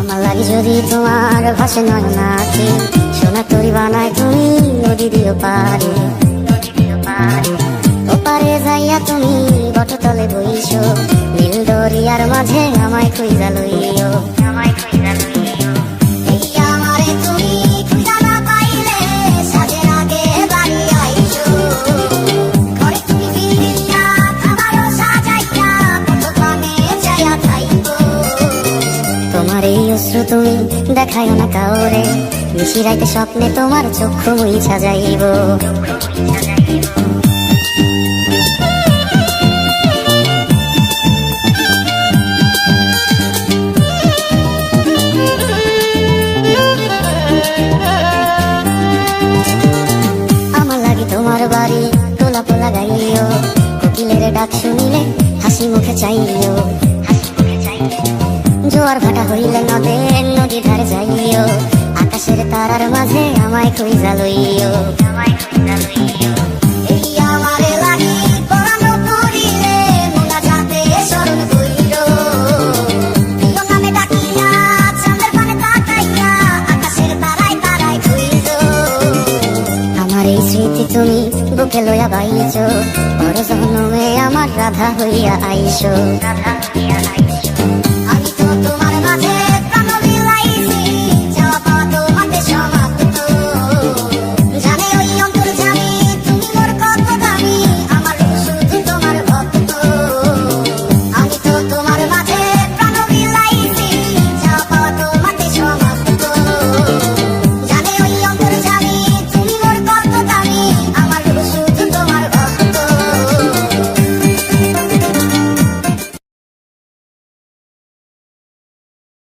আমার লাগি যদি তোমার ভাষে নয় নাকি সোনা তরি বানায় তুমি নদী দিও পারে ওপারে যাইয়া তুমি বটতলে বইছো নীল দরিয়ার মাঝে আমায় খুঁজা লইও তোমার এই অশ্রু তুমি দেখায় না কাউরে নিশিরাইতে স্বপ্নে তোমার চক্ষু মুইছা যাইব আমার লাগি তোমার বাড়ি তোলা পোলা গাইও কোকিলের ডাক শুনিলে হাসি মুখে চাইও জোয়ার ভাটা হইলে নদী ধারে যাইও আকাশের তারার মাঝে আমায় খুঁজা লইও আমার এই স্মৃতি তুমি বুকে লইয়া বাইছো পর জন্মে আমার রাধা হইয়া আইসো।